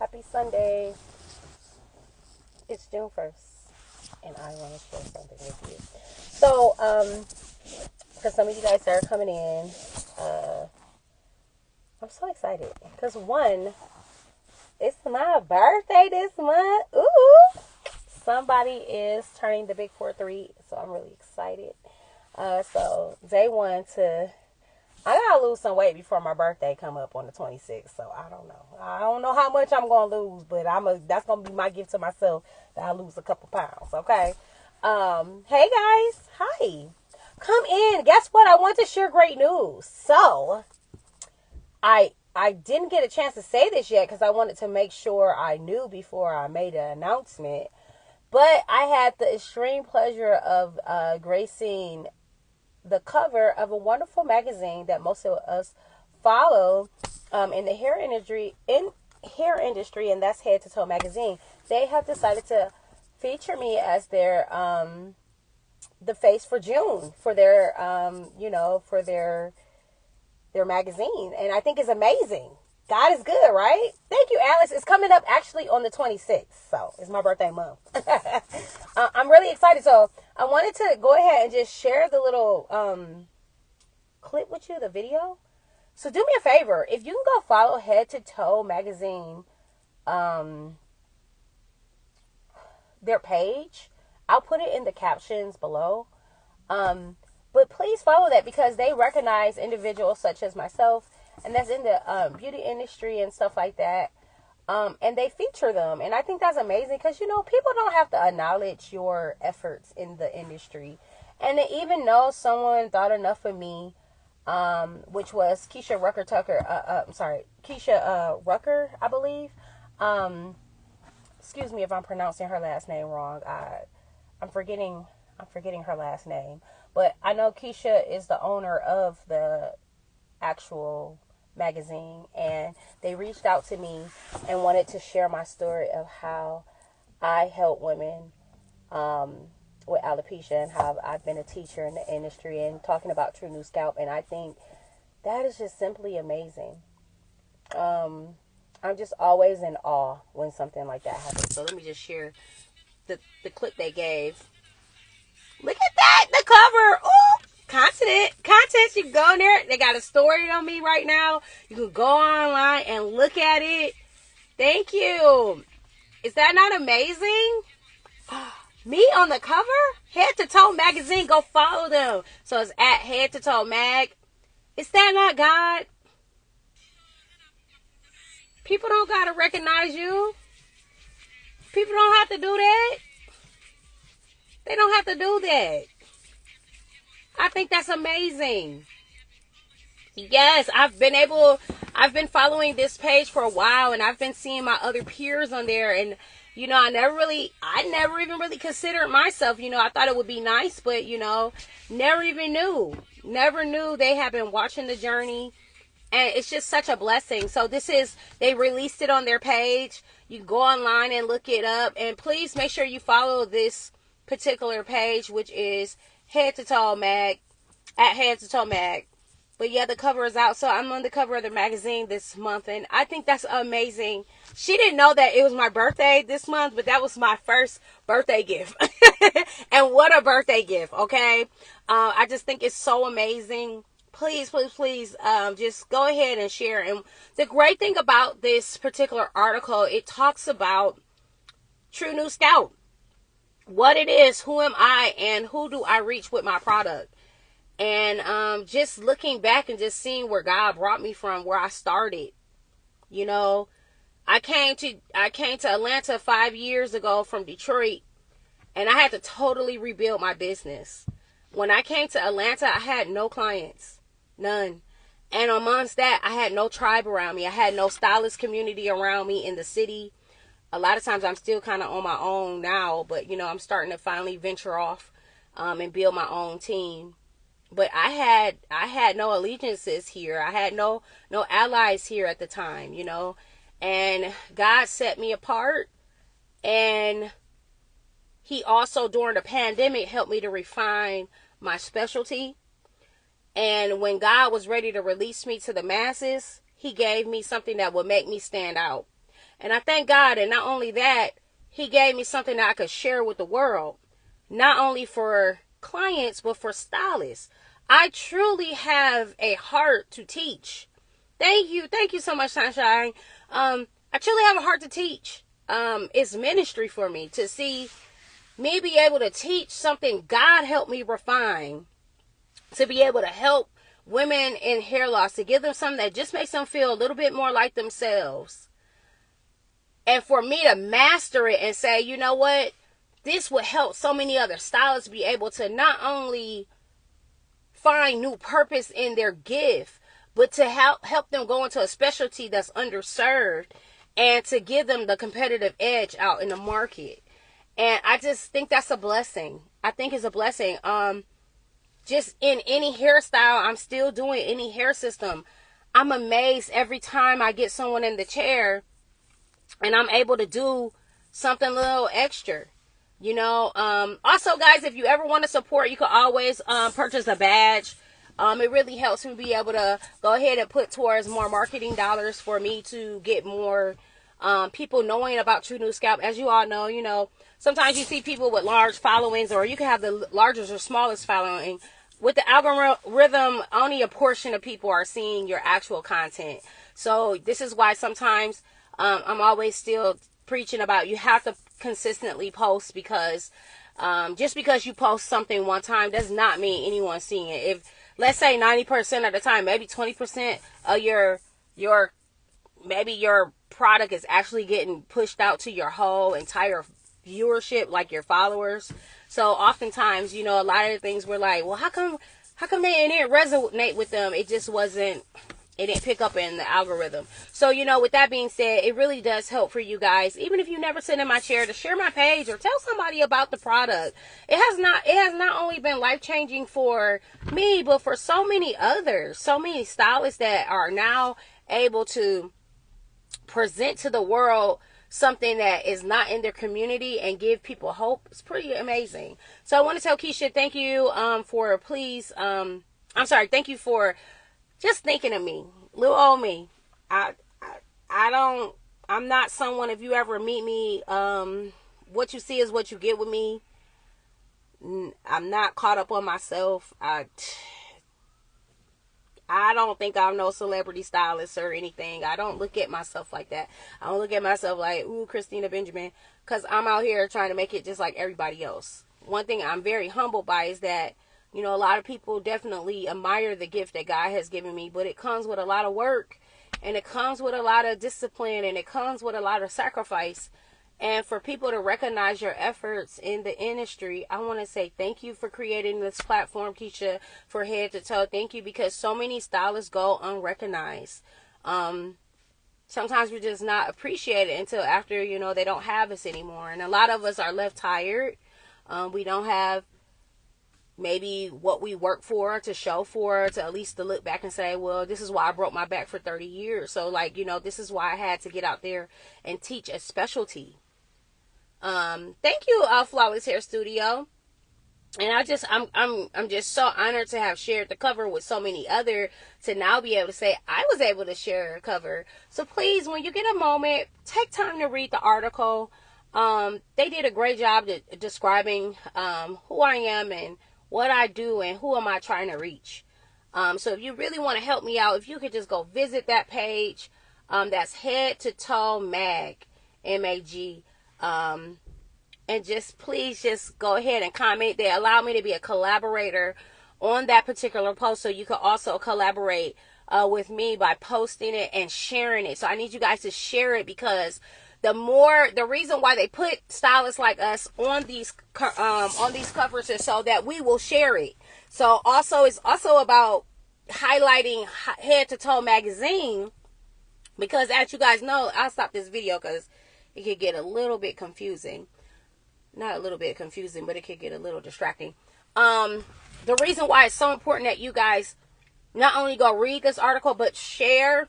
Happy Sunday. It's June 1st, and I want to share something with you. So, for some of you guys that are coming in, I'm so excited because one, it's my birthday this month. Ooh! Somebody is turning the big 4-3, so I'm really excited. So day one I gotta lose some weight before my birthday come up on the 26th. So I don't know. I don't know how much I'm gonna lose, but that's gonna be my gift to myself, that I lose a couple pounds. Okay. Hey guys, hi. Come in. Guess what? I want to share great news. So I didn't get a chance to say this yet because I wanted to make sure I knew before I made an announcement. But I had the extreme pleasure of gracing the cover of a wonderful magazine that most of us follow in the hair industry, and that's Head to Toe magazine. They have decided to feature me as their the face for June for their for their magazine, and I think it's amazing. God is good, right? Thank you, Alice. It's coming up actually on the 26th, so it's my birthday month. I'm really excited. So I wanted to go ahead and just share the little clip with you, the video. So do me a favor. If you can go follow Head to Toe magazine, their page, I'll put it in the captions below. But please follow that because they recognize individuals such as myself, and that's in the beauty industry and stuff like that. And they feature them. And I think that's amazing because, people don't have to acknowledge your efforts in the industry. And to even know someone thought enough of me, which was Keisha Rucker, I believe. Excuse me if I'm pronouncing her last name wrong. I'm forgetting her last name. But I know Keisha is the owner of the actual magazine, and they reached out to me and wanted to share my story of how I help women with alopecia and how I've been a teacher in the industry and talking about True New Scalp. And I think that is just simply amazing. I'm just always in awe when something like that happens. So let me just share the clip they gave. Look at that, the cover. Ooh, content. You can go in there. They got a story on me right now. You can go online and look at it. Thank you. Is that not amazing? Me on the cover? Head to Toe magazine. Go follow them. So it's at Head to Toe mag. Is that not God? People don't gotta recognize you. People don't have to do that. They don't have to do that. I think that's amazing. Yes, I've been following this page for a while, and I've been seeing my other peers on there, and I never even really considered myself. I thought it would be nice, but never knew they have been watching the journey, and it's just such a blessing. So they released it on their page. You can go online and look it up, and please make sure you follow this particular page, which is Head to Toe mag, at Head to Toe mag. But yeah, the cover is out, so I'm on the cover of the magazine this month, and I think that's amazing. She didn't know that it was my birthday this month, but that was my first birthday gift. And what a birthday gift, okay? I just think it's so amazing. Please, just go ahead and share. And the great thing about this particular article, it talks about True New Scalp. What it is, who am I, and who do I reach with my product. And just looking back and just seeing where God brought me from, where I started. I came to Atlanta 5 years ago from Detroit, and I had to totally rebuild my business. When I came to Atlanta, I had no clients, none. And amongst that, I had no tribe around me. I had no stylist community around me in the city. A lot of times I'm still kind of on my own now, but I'm starting to finally venture off and build my own team. But I had no allegiances here. I had no allies here at the time, and God set me apart, and He also during the pandemic helped me to refine my specialty. And when God was ready to release me to the masses, He gave me something that would make me stand out. And I thank God. And not only that, he gave me something that I could share with the world, not only for clients, but for stylists. I truly have a heart to teach. Thank you so much, Sunshine. I truly have a heart to teach. It's ministry for me to see me be able to teach something God helped me refine, to be able to help women in hair loss, to give them something that just makes them feel a little bit more like themselves. And for me to master it and say, you know what, this would help so many other stylists be able to not only find new purpose in their gift, but to help them go into a specialty that's underserved and to give them the competitive edge out in the market. And I just think that's a blessing. I think it's a blessing. Just in any hairstyle, I'm still doing any hair system. I'm amazed every time I get someone in the chair and I'm able to do something a little extra. You know, also guys, if you ever want to support, you can always purchase a badge. It really helps me be able to go ahead and put towards more marketing dollars for me to get more people knowing about True New Scalp. As you all know, you know, sometimes you see people with large followings, or you can have the largest or smallest following. With the algorithm, only a portion of people are seeing your actual content. So this is why sometimes I'm always still preaching about you have to consistently post, because just because you post something one time does not mean anyone's seeing it. If, let's say 90% of the time, maybe 20% of your product is actually getting pushed out to your whole entire viewership, like your followers. So oftentimes, you know, a lot of the things we're like, well, how come they didn't resonate with them? It just wasn't, it didn't pick up in the algorithm. So, you know, with that being said, it really does help for you guys, even if you never sit in my chair, to share my page or tell somebody about the product. It has not only been life-changing for me, but for so many others, so many stylists that are now able to present to the world something that is not in their community and give people hope. It's pretty amazing. So I want to tell Keisha, thank you thank you for just thinking of me, little old me. I'm not someone, if you ever meet me, what you see is what you get with me. I'm not caught up on myself. I don't think I'm no celebrity stylist or anything. I don't look at myself like that. I don't look at myself like, ooh, Christina Benjamin, because I'm out here trying to make it just like everybody else. One thing I'm very humbled by is that, you know, a lot of people definitely admire the gift that God has given me, but it comes with a lot of work, and it comes with a lot of discipline, and it comes with a lot of sacrifice. And for people to recognize your efforts in the industry, I want to say thank you for creating this platform, Keisha, for Head to Toe. Thank you, because so many stylists go unrecognized. Sometimes we're just not appreciated until after, you know, they don't have us anymore. And a lot of us are left tired. We don't have maybe what we work for to show for, to at least to look back and say, well, this is why I broke my back for 30 years. So, like, you know, this is why I had to get out there and teach a specialty. Thank you, Flawless Hair Studio. And I'm just so honored to have shared the cover with so many other, to now be able to say I was able to share a cover. So please, when you get a moment, take time to read the article. They did a great job describing who I am and what I do and who am I trying to reach. So if you really want to help me out, if you could just go visit that page, that's Head to Toe Mag, MAG. And just please just go ahead and comment. They allow me to be a collaborator on that particular post, so you can also collaborate with me by posting it and sharing it. So I need you guys to share it, because the reason why they put stylists like us on these covers is so that we will share it. So also, it's also about highlighting Head to Toe magazine, because as you guys know, I'll stop this video because it could get a little bit confusing. Not a little bit confusing, but it could get a little distracting. The reason why it's so important that you guys not only go read this article, but share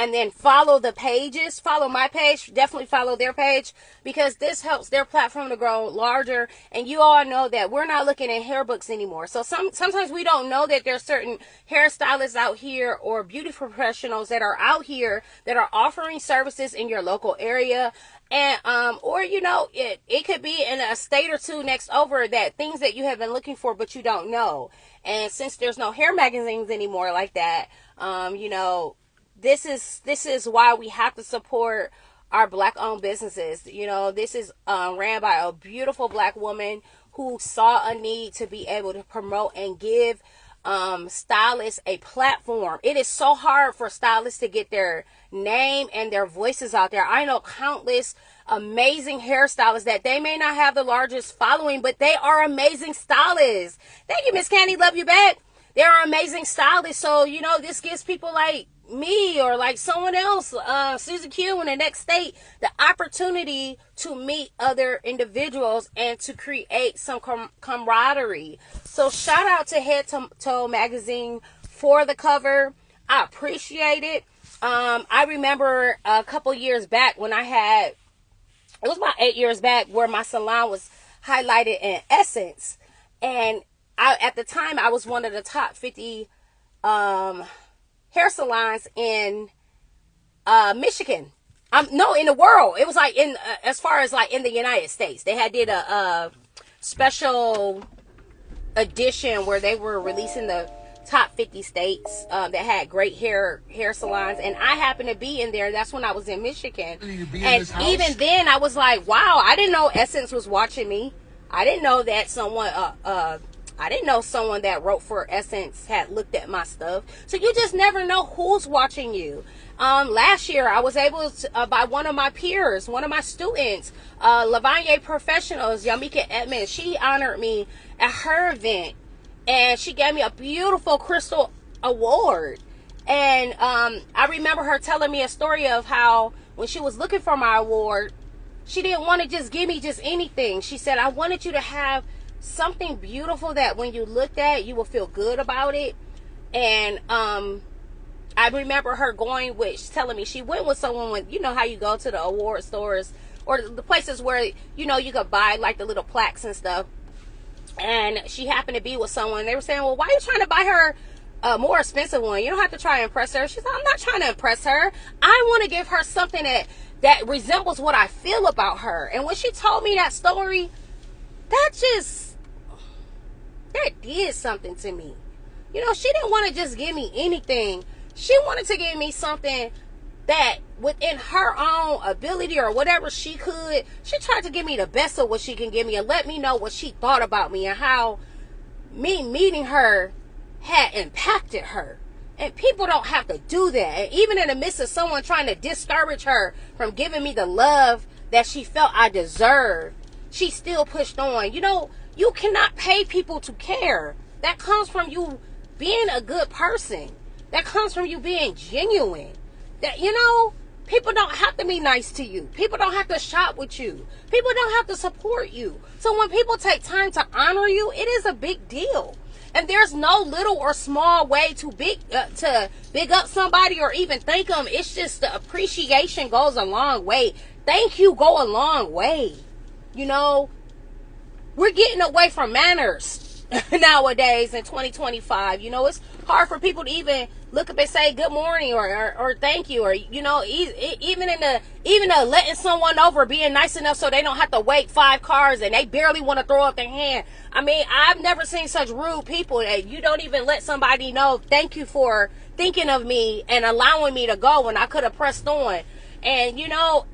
and then follow the pages, follow my page, definitely follow their page, because this helps their platform to grow larger. And you all know that we're not looking at hair books anymore. So sometimes we don't know that there's certain hairstylists out here or beauty professionals that are out here that are offering services in your local area. And or you know, it could be in a state or two next over, that things that you have been looking for but you don't know. And since there's no hair magazines anymore like that, you know, this is why we have to support our Black owned businesses. You know, this is ran by a beautiful Black woman who saw a need to be able to promote and give stylists a platform. It is so hard for stylists to get their name and their voices out there. I know countless amazing hairstylists that they may not have the largest following, but they are amazing stylists. Thank you, Miss Candy. Love you back. They are amazing stylists. So, you know, this gives people like me or like someone else, Susie Q in the next state, the opportunity to meet other individuals and to create some camaraderie. So shout out to Head to Toe Magazine for the cover. I appreciate it. I remember a couple years back when it was about 8 years back, where my salon was highlighted in Essence. And at the time, I was one of the top 50 hair salons in Michigan. No, in the world. It was like as far as like in the United States. They did a special edition where they were releasing the top 50 states that had great hair salons, and I happened to be in there. That's when I was in Michigan. And even then I was like, wow, I didn't know Essence was watching me. I didn't know that someone that wrote for Essence had looked at my stuff. So you just never know who's watching you. Last year I was able to, by one of my peers, one of my students, Lavanya Professionals, Yamika Edmonds, she honored me at her event. And she gave me a beautiful crystal award. And I remember her telling me a story of how when she was looking for my award, she didn't want to just give me just anything. She said, I wanted you to have something beautiful that when you looked at, you will feel good about it. And I remember her telling me she went with someone when, you know how you go to the award stores or the places where, you know, you could buy like the little plaques and stuff. And she happened to be with someone. They were saying, well, why are you trying to buy her a more expensive one? You don't have to try to impress her. She said, I'm not trying to impress her. I want to give her something that resembles what I feel about her. And when she told me that story, that did something to me. You know, she didn't want to just give me anything. She wanted to give me something that within her own ability or whatever she could, she tried to give me the best of what she can give me and let me know what she thought about me and how me meeting her had impacted her. And people don't have to do that. And even in the midst of someone trying to discourage her from giving me the love that she felt I deserved, she still pushed on. You know, you cannot pay people to care. That comes from you being a good person. That comes from you being genuine. That, you know, people don't have to be nice to you. People don't have to shop with you. People don't have to support you. So when people take time to honor you, it is a big deal. And there's no little or small way to big up somebody or even thank them. It's just the appreciation goes a long way. Thank you go a long way. You know, we're getting away from manners nowadays in 2025. You know, it's hard for people to even look up and say good morning or thank you, or, you know, even letting someone over, being nice enough so they don't have to wait 5 cars and they barely want to throw up their hand. I mean, I've never seen such rude people that you don't even let somebody know thank you for thinking of me and allowing me to go when I could have pressed on. And, you know,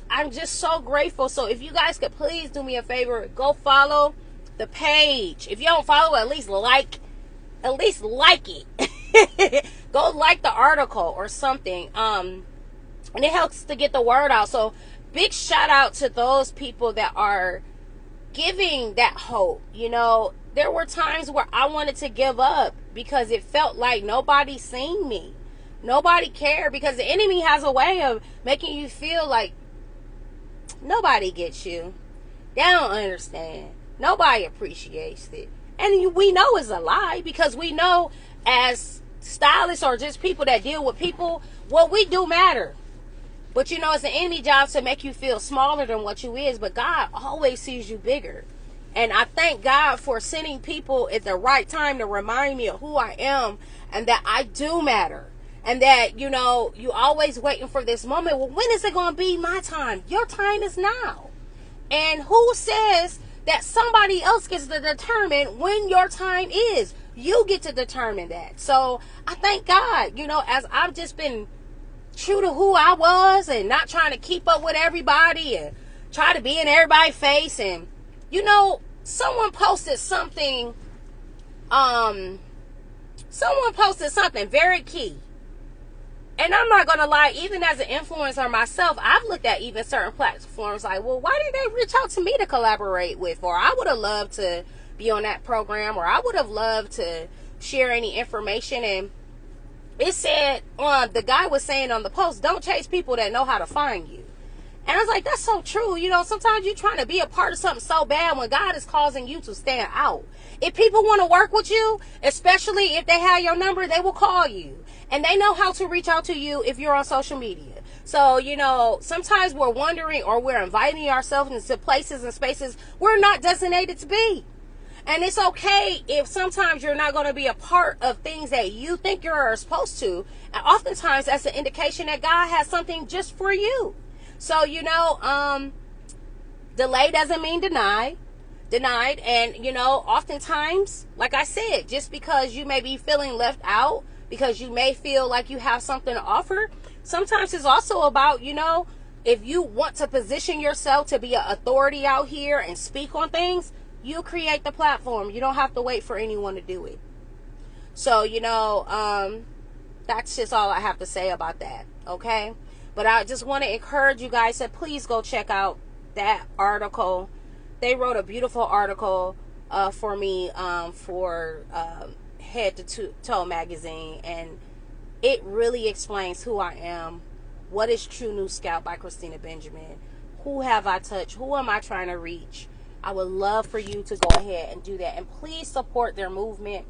I'm just so grateful. So if you guys could please do me a favor, go follow the page. If you don't follow, at least like it. Go like the article or something. And it helps to get the word out. So big shout out to those people that are giving that hope. You know, there were times where I wanted to give up because it felt like nobody seen me. Nobody cared, because the enemy has a way of making you feel like nobody gets you. They don't understand. Nobody appreciates it. And we know it's a lie, because we know as stylists or just people that deal with people, what we do matter. But you know, it's an enemy job to make you feel smaller than what you is. But God always sees you bigger. And I thank God for sending people at the right time to remind me of who I am and that I do matter. And that, you know, you always waiting for this moment. Well, when is it going to be my time? Your time is now. And who says that somebody else gets to determine when your time is? You get to determine that. So I thank God, you know, as I've just been true to who I was and not trying to keep up with everybody and try to be in everybody's face. And, you know, someone posted something very key. And I'm not going to lie, even as an influencer myself, I've looked at even certain platforms like, well, why didn't they reach out to me to collaborate with? Or I would have loved to be on that program, or I would have loved to share any information. And it said, the guy was saying on the post, don't chase people that know how to find you. And I was like, that's so true. You know, sometimes you're trying to be a part of something so bad when God is causing you to stand out. If people want to work with you, especially if they have your number, they will call you. And they know how to reach out to you if you're on social media. So, you know, sometimes we're wondering or we're inviting ourselves into places and spaces we're not designated to be. And it's okay if sometimes you're not going to be a part of things that you think you're supposed to. And oftentimes that's an indication that God has something just for you. So, you know, delay doesn't mean denied. And, you know, oftentimes, like I said, just because you may be feeling left out, because you may feel like you have something to offer, sometimes it's also about, you know, if you want to position yourself to be an authority out here and speak on things, you create the platform. You don't have to wait for anyone to do it. So, you know, that's just all I have to say about that, okay? But I just want to encourage you guys to please go check out that article. They wrote a beautiful article for me for Head to Toe magazine, and it really explains who I am, what is True New Scout by Christina Benjamin, who have I touched, who am I trying to reach. I would love for you to go ahead and do that, and please support their movement.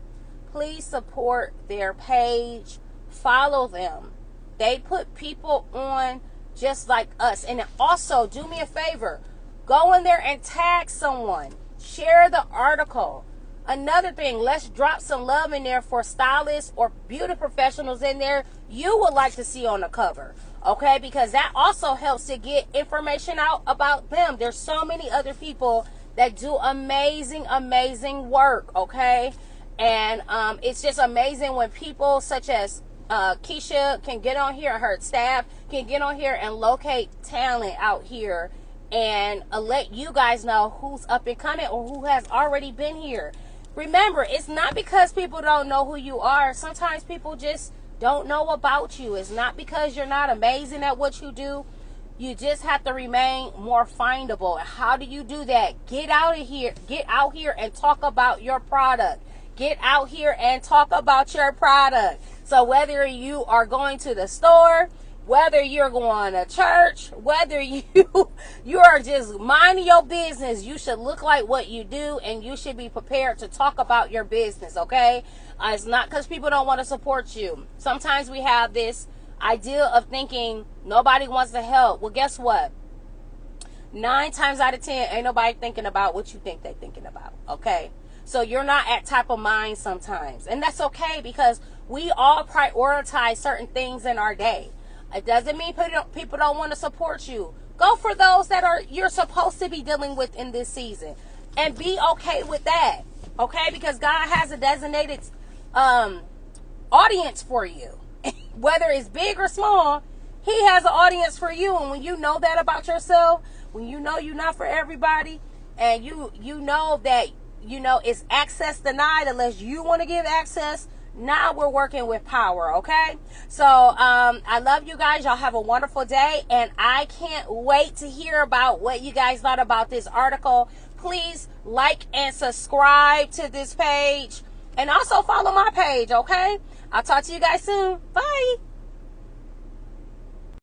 Please support their page. Follow them. They put people on just like us. And also, do me a favor, go in there and tag someone, share the article. Another thing, let's drop some love in there for stylists or beauty professionals in there you would like to see on the cover, okay? Because that also helps to get information out about them. There's so many other people that do amazing, amazing work, okay? And it's just amazing when people such as Keisha can get on here, her staff can get on here and locate talent out here and let you guys know who's up and coming or who has already been here. Remember, it's not because people don't know who you are. Sometimes people just don't know about you. It's not because you're not amazing at what you do. You just have to remain more findable. And how do you do that? Get out of here. Get out here and talk about your product. Get out here and talk about your product. So whether you are going to the store, whether you're going to church, whether you are just minding your business, you should look like what you do, and you should be prepared to talk about your business, okay? It's not because people don't want to support you. Sometimes we have this idea of thinking nobody wants to help. Well, guess what? 9 times out of 10, ain't nobody thinking about what you think they're thinking about, okay? So you're not at top of mind sometimes. And that's okay, because we all prioritize certain things in our day. It doesn't mean people don't want to support you. Go for those that you're supposed to be dealing with in this season. And be okay with that. Okay? Because God has a designated audience for you. Whether it's big or small, He has an audience for you. And when you know that about yourself, when you know you're not for everybody, and you know that, you know, it's access denied unless you want to give access, now we're working with power, okay? So, I love you guys. Y'all have a wonderful day. And I can't wait to hear about what you guys thought about this article. Please like and subscribe to this page. And also follow my page, okay? I'll talk to you guys soon. Bye.